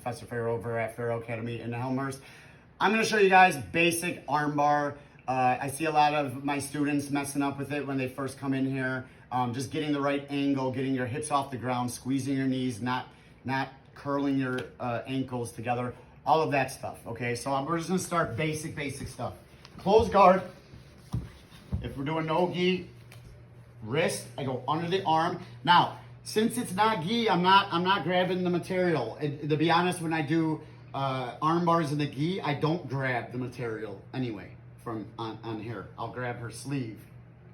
Professor Ferro over at Ferro Academy in Elmhurst. I'm going to show you guys basic armbar. I see a lot of my students messing up with it when they first come in here. Just getting the right angle, getting your hips off the ground, squeezing your knees, not curling your ankles together, all of that stuff, okay? So we're just gonna start basic stuff. Close guard. If we're doing no gi, wrist, I go under the arm. Now, since it's not gi, I'm not grabbing the material. And to be honest, when I do arm bars in the gi, I don't grab the material anyway from on here. I'll grab her sleeve,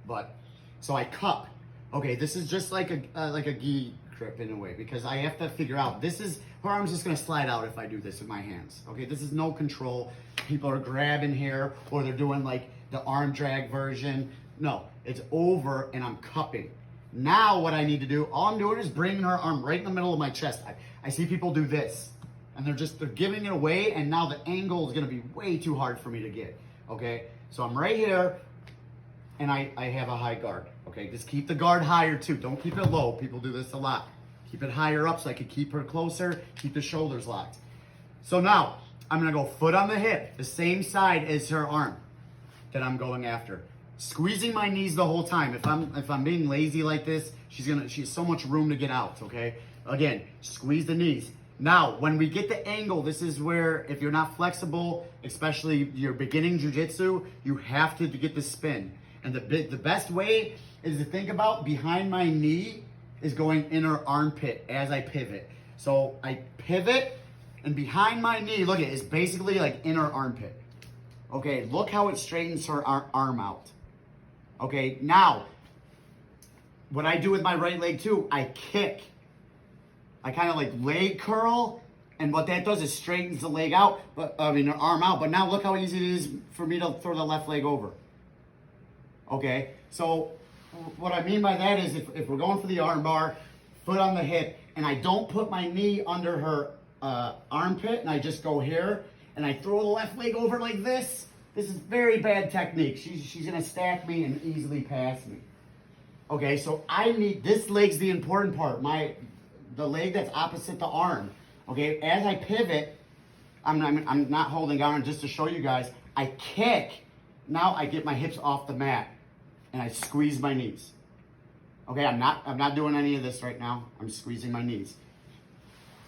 but so I cup. Okay, this is just like a gi grip in a way, because I have to figure out, this is, her arm's just gonna slide out if I do this with my hands. Okay, this is no control. People are grabbing here, or they're doing like the arm drag version. No, it's over and I'm cupping. Now what I need to do, all I'm doing is bringing her arm right in the middle of my chest. I see people do this, and they're giving it away, and now the angle is gonna be way too hard for me to get, okay? So I'm right here, and I have a high guard, okay? Just keep the guard higher too, don't keep it low. People do this a lot. Keep it higher up so I can keep her closer, keep the shoulders locked. So now, I'm gonna go foot on the hip, the same side as her arm that I'm going after. Squeezing my knees the whole time. If I'm being lazy like this, she has so much room to get out, okay? Again, squeeze the knees. Now, when we get the angle, this is where, if you're not flexible, especially you're beginning jujitsu, you have to get the spin. And the best way is to think about behind my knee is going inner armpit as I pivot. So I pivot, and behind my knee, look at it, it's basically like inner armpit. Okay, look how it straightens her arm out. Okay, now, what I do with my right leg too, I kick. I kind of like leg curl, and what that does is straightens the leg out, the arm out. But now look how easy it is for me to throw the left leg over. Okay, so what I mean by that is if we're going for the arm bar, foot on the hip, and I don't put my knee under her armpit, and I just go here, and I throw the left leg over like this, this is very bad technique. She's gonna stack me and easily pass me. Okay, so this leg's the important part, the leg that's opposite the arm. Okay, as I pivot, I'm not holding on, just to show you guys, I kick. Now I get my hips off the mat and I squeeze my knees. Okay, I'm not doing any of this right now. I'm squeezing my knees.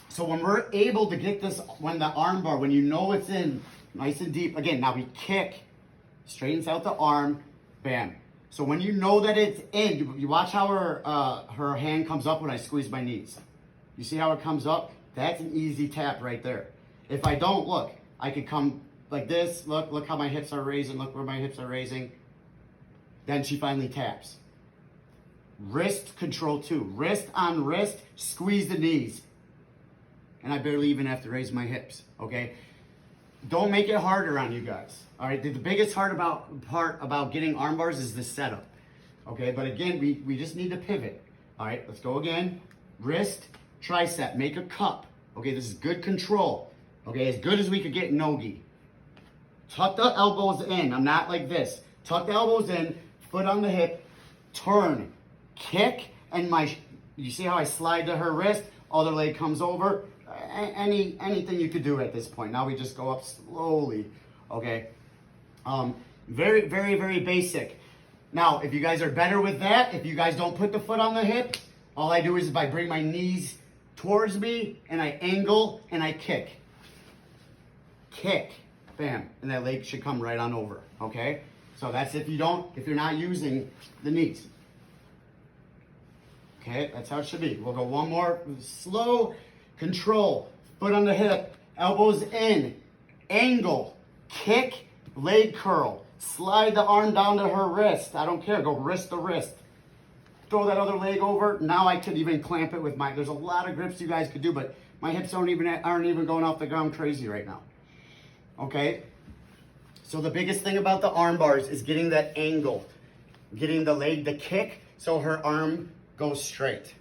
So when we're able to get this, when the arm bar, when you know it's in nice and deep, again, now we kick, straightens out the arm, bam. So when you know that it's in, you watch how her hand comes up when I squeeze my knees. You see how it comes up? That's an easy tap right there. If I don't, look, I could come like this, look how my hips are raising, look where my hips are raising. Then she finally taps. Wrist control too. Wrist on wrist, squeeze the knees. And I barely even have to raise my hips, okay? Don't make it harder on you guys, all right? The biggest part about getting arm bars is the setup, okay? But again, we just need to pivot, all right? Let's go again. Wrist, tricep, make a cup, okay? This is good control, okay? As good as we could get in no-gi. Tuck the elbows in. I'm not like this. Tuck the elbows in, foot on the hip, turn, kick, and you see how I slide to her wrist? Other leg comes over. Anything you could do at this point. Now we just go up slowly, okay? Very basic. Now, if you guys are better with that, if you guys don't put the foot on the hip, all I do is if I bring my knees towards me and I angle and I kick. Kick. Bam, and that leg should come right on over, okay? So that's if you're not using the knees. Okay, that's how it should be. We'll go one more, slow, control, foot on the hip, elbows in, angle, kick, leg curl, slide the arm down to her wrist. I don't care, go wrist to wrist. Throw that other leg over. Now I could even clamp it with there's a lot of grips you guys could do, but my hips aren't even going off the ground crazy right now. Okay, so the biggest thing about the arm bars is getting that angle, getting the leg to kick so her arm goes straight.